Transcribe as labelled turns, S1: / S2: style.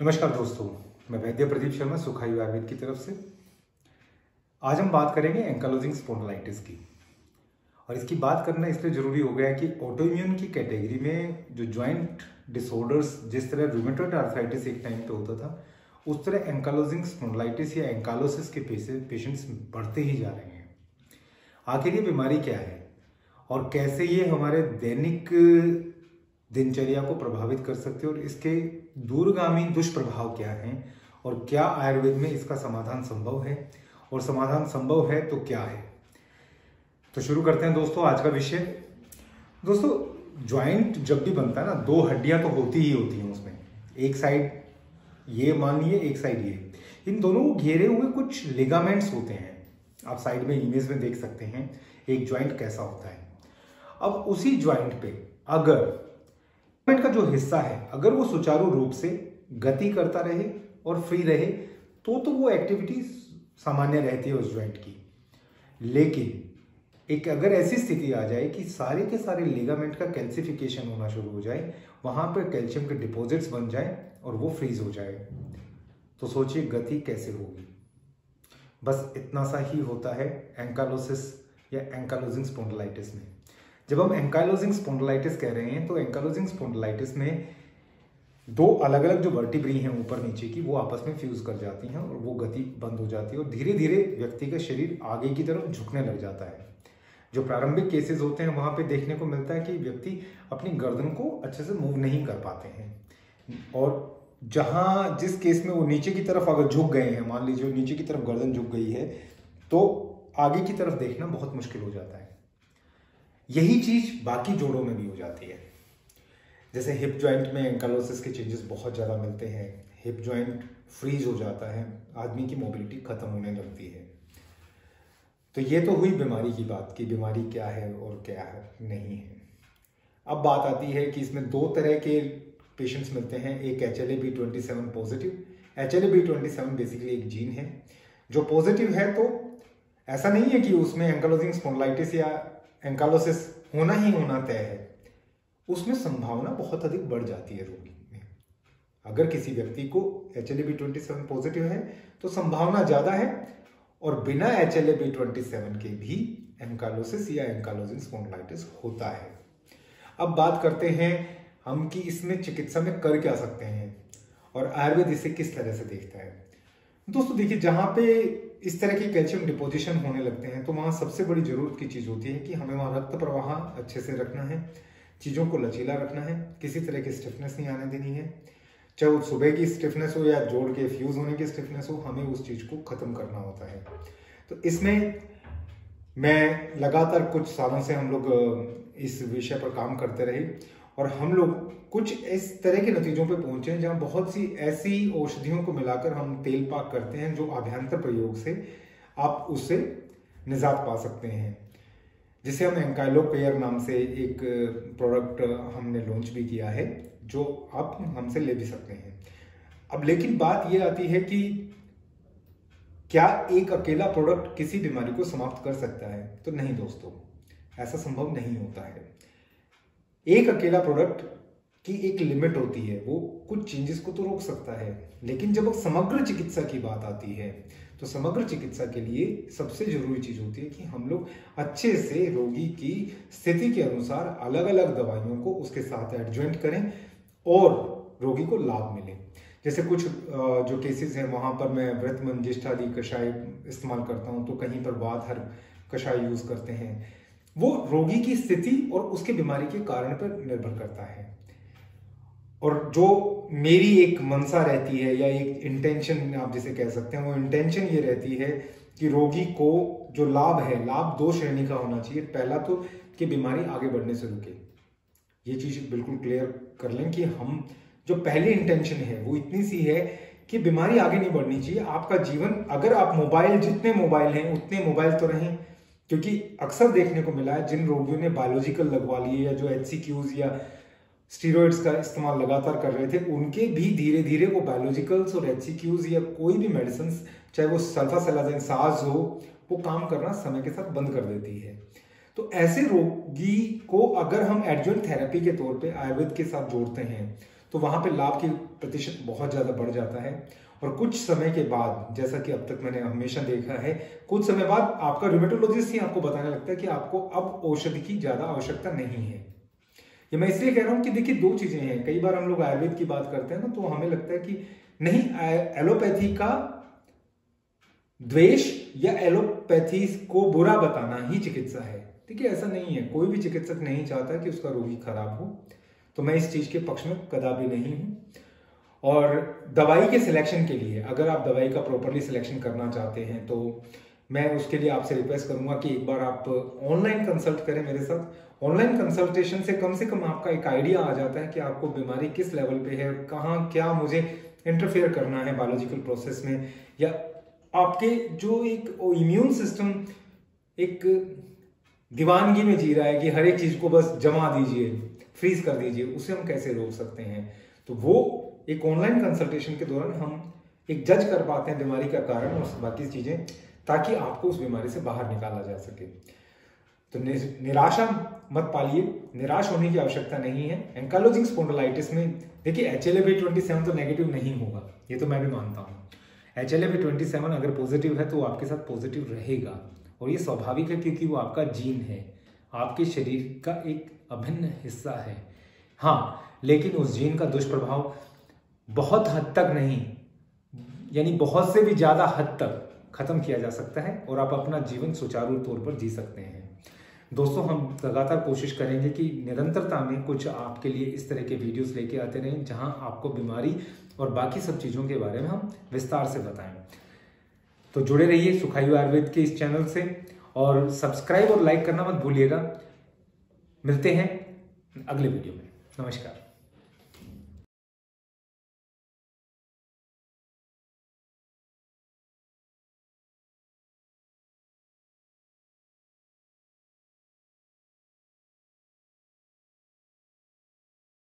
S1: नमस्कार दोस्तों, मैं वैद्य प्रदीप शर्मा सुखायु आयुर्वेद की तरफ से। आज हम बात करेंगे एंकालोजिंग स्पॉन्डिलाइटिस की। और इसकी बात करना इसलिए जरूरी हो गया कि ऑटोइम्यून की कैटेगरी में जो जॉइंट डिसऑर्डर्स, जिस तरह रूमेटॉइड आर्थराइटिस एक टाइम पे होता था, उस तरह एंकालोजिंग स्पॉन्डिलाइटिस या एंकालोसिस के पेशेंट्स बढ़ते ही जा रहे हैं। आखिर ये बीमारी क्या है और कैसे ये हमारे दैनिक दिनचर्या को प्रभावित कर सकते हैं और इसके दूरगामी दुष्प्रभाव क्या हैं और क्या आयुर्वेद में इसका समाधान संभव है, और समाधान संभव है तो क्या है। तो शुरू करते हैं दोस्तों आज का विषय। दोस्तों, ज्वाइंट जब भी बनता है ना, दो हड्डियां तो होती ही होती हैं उसमें। एक साइड ये मान लिए, एक साइड ये, इन दोनों को घेरे हुए कुछ लिगामेंट्स होते हैं। आप साइड में इमेज में देख सकते हैं एक ज्वाइंट कैसा होता है। अब उसी ज्वाइंट पे अगर का जो हिस्सा है, अगर वो सुचारू रूप से गति करता रहे और फ्री रहे तो वो एक्टिविटी सामान्य रहती है उस ज्वाइंट की। लेकिन एक अगर ऐसी स्थिति आ जाए कि सारे के सारे लिगामेंट का कैल्सिफिकेशन होना शुरू हो जाए, वहां पर कैल्शियम के डिपॉजिट्स बन जाए और वो फ्रीज हो जाए, तो सोचिए गति कैसे होगी। बस इतना सा ही होता है एंकालोसिस या एंकालोजिंग स्पॉन्डिलाइटिस में। जब हम एंकालोजिंग स्पॉन्डिलाइटिस कह रहे हैं तो एंकालोजिंग स्पॉन्डिलाइटिस में दो अलग अलग जो वर्टिब्री हैं ऊपर नीचे की, वो आपस में फ्यूज कर जाती हैं और वो गति बंद हो जाती है और धीरे धीरे व्यक्ति का शरीर आगे की तरफ झुकने लग जाता है। जो प्रारंभिक केसेस होते हैं वहां पे देखने को मिलता है कि व्यक्ति अपनी गर्दन को अच्छे से मूव नहीं कर पाते हैं, और जहां जिस केस में वो नीचे की तरफ अगर झुक गए हैं, मान लीजिए नीचे की तरफ गर्दन झुक गई है, तो आगे की तरफ देखना बहुत मुश्किल हो जाता है। यही चीज बाकी जोड़ों में भी हो जाती है। जैसे हिप जॉइंट में एंकालोसिस के चेंजेस बहुत ज़्यादा मिलते हैं। हिप जॉइंट फ्रीज हो जाता है, आदमी की मोबिलिटी खत्म होने लगती है। तो ये तो हुई बीमारी की बात कि बीमारी क्या है और क्या है नहीं है। अब बात आती है कि इसमें दो तरह के पेशेंट्स मिलते हैं। एक HLA-B27 पॉजिटिव। HLA-B27 बेसिकली एक जीन है जो पॉजिटिव है, तो ऐसा नहीं है कि उसमें एंकालोजिंग स्पॉन्डिलाइटिस या एंकालोसिस होना ही होना तय है। उसमें संभावना बहुत अधिक बढ़ जाती है रोगी में। अगर किसी व्यक्ति को HLA-B27 पॉजिटिव है तो संभावना ज्यादा है, और बिना HLA-B27 के भी एंकालोसिस या एंकालोजिंग स्पॉन्डिलाइटिस होता है। अब बात करते हैं हम कि इसमें चिकित्सा में कर क्या सकते हैं और आयुर्वेद इसे किस तरह से देखता है। दोस्तों देखिए, जहां पे इस तरह की कैल्शियम डिपोजिशन होने लगते हैं तो वहां सबसे बड़ी जरूरत की चीज होती है कि हमें वहां रक्त प्रवाह अच्छे से रखना है, चीजों को लचीला रखना है, किसी तरह की स्टिफनेस नहीं आने देनी है। चाहे वो सुबह की स्टिफनेस हो या जोड़ के फ्यूज होने की स्टिफनेस हो, हमें उस चीज को खत्म करना होता है। तो इसमें मैं लगातार कुछ सालों से हम लोग इस विषय पर काम करते रहे और हम लोग कुछ इस तरह के नतीजों पे पहुंचे हैं जहां बहुत सी ऐसी औषधियों को मिलाकर हम तेल पाक करते हैं जो अभ्यंतर प्रयोग से आप उससे निजात पा सकते हैं। जिसे हम एंकाइलोपेयर नाम से एक प्रोडक्ट हमने लॉन्च भी किया है, जो आप हमसे ले भी सकते हैं। अब लेकिन बात यह आती है कि क्या एक अकेला प्रोडक्ट किसी बीमारी को समाप्त कर सकता है? तो नहीं दोस्तों, ऐसा संभव नहीं होता है। एक अकेला प्रोडक्ट की एक लिमिट होती है, वो कुछ चेंजेस को तो रोक सकता है, लेकिन जब समग्र चिकित्सा की बात आती है तो समग्र चिकित्सा के लिए सबसे जरूरी चीज होती है कि हम लोग अच्छे से रोगी की स्थिति के अनुसार अलग अलग दवाइयों को उसके साथ एडजॉइंट करें और रोगी को लाभ मिले। जैसे कुछ जो केसेस हैं वहां पर मैं व्रत मंजिष्ठादि कषाय इस्तेमाल करता हूं, तो कहीं पर वातहर कषाय यूज करते हैं। वो रोगी की स्थिति और उसके बीमारी के कारण पर निर्भर करता है। और जो मेरी एक मनसा रहती है या एक इंटेंशन आप जिसे कह सकते हैं, वो इंटेंशन ये रहती है कि रोगी को जो लाभ है, लाभ दो श्रेणी का होना चाहिए। पहला तो कि बीमारी आगे बढ़ने से रुके, ये चीज बिल्कुल क्लियर कर लें कि हम जो पहली इंटेंशन है वो इतनी सी है कि बीमारी आगे नहीं बढ़नी चाहिए। आपका जीवन, अगर आप मोबाइल, जितने मोबाइल हैं उतने मोबाइल तो रहें, क्योंकि अक्सर देखने को मिला है जिन रोगियों ने बायोलॉजिकल लगवा लिए या जो HCQs या स्टीरॉइड्स का इस्तेमाल लगातार कर रहे थे, उनके भी धीरे धीरे वो बायोलॉजिकल्स और HCQs या कोई भी मेडिसिन, चाहे वो सल्फासेलाज़िन, साज हो, वो काम करना समय के साथ बंद कर देती है। तो ऐसे रोगी को अगर हम एडजुवेंट थेरेपी के तौर पे आयुर्वेद के साथ जोड़ते हैं तो वहां पे लाभ की प्रतिशत बहुत ज्यादा बढ़ जाता है। और कुछ समय के बाद, जैसा कि अब तक मैंने हमेशा देखा है, कुछ समय बाद आपका रूमेटोलॉजिस्ट ही आपको बताने लगता है कि आपको अब औषधि की ज्यादा आवश्यकता नहीं है। ये मैं इसलिए कह रहा हूं कि देखिए, दो चीजें हैं। कई बार हम लोग आयुर्वेद की बात करते हैं ना, तो हमें लगता है कि नहीं, एलोपैथी का द्वेष या एलोपैथी को बुरा बताना ही चिकित्सा है। देखिए, ऐसा नहीं है। कोई भी चिकित्सक नहीं चाहता कि उसका रोगी खराब हो, तो मैं इस चीज के पक्ष में कदापि नहीं हूं। और दवाई के सिलेक्शन के लिए, अगर आप दवाई का प्रॉपरली सिलेक्शन करना चाहते हैं, तो मैं उसके लिए आपसे रिक्वेस्ट करूंगा कि एक बार आप ऑनलाइन कंसल्ट करें मेरे साथ। ऑनलाइन कंसल्टेशन से कम आपका एक आइडिया आ जाता है कि आपको बीमारी किस लेवल पे है, कहाँ क्या मुझे इंटरफेयर करना है बायोलॉजिकल प्रोसेस में, या आपके जो एक इम्यून सिस्टम एक दीवानगी में जी रहा है कि हर एक चीज को बस जमा दीजिए, फ्रीज कर दीजिए, उसे हम कैसे रोक सकते हैं। तो वो एक ऑनलाइन कंसल्टेशन के दौरान हम एक जज कर पाते हैं बीमारी का कारण और बाकी चीजें, ताकि आपको उस बीमारी से बाहर निकाला जा सके। तो निराशा मत पालिए, निराश होने की आवश्यकता नहीं है। एंकाइलोजिंग स्पॉन्डिलाइटिस में देखिए, HLA-B27 तो नेगेटिव नहीं होगा, ये तो मैं भी मानता हूँ। HLA-B27 अगर पॉजिटिव है तो आपके साथ पॉजिटिव रहेगा, और ये स्वाभाविक है, क्योंकि वो आपका जीन है, आपके शरीर का एक अभिन्न हिस्सा है। हाँ, लेकिन उस जीन का दुष्प्रभाव बहुत हद तक नहीं, यानी बहुत से भी ज्यादा हद तक खत्म किया जा सकता है, और आप अपना जीवन सुचारू तौर पर जी सकते हैं। दोस्तों, हम लगातार कोशिश करेंगे कि निरंतरता में कुछ आपके लिए इस तरह के वीडियोस लेके आते रहें, जहां आपको बीमारी और बाकी सब चीजों के बारे में हम विस्तार से बताएं। तो जुड़े रहिए सुखायु आयुर्वेद के इस चैनल से, और सब्सक्राइब और लाइक करना मत भूलिएगा। मिलते हैं अगले वीडियो में। नमस्कार।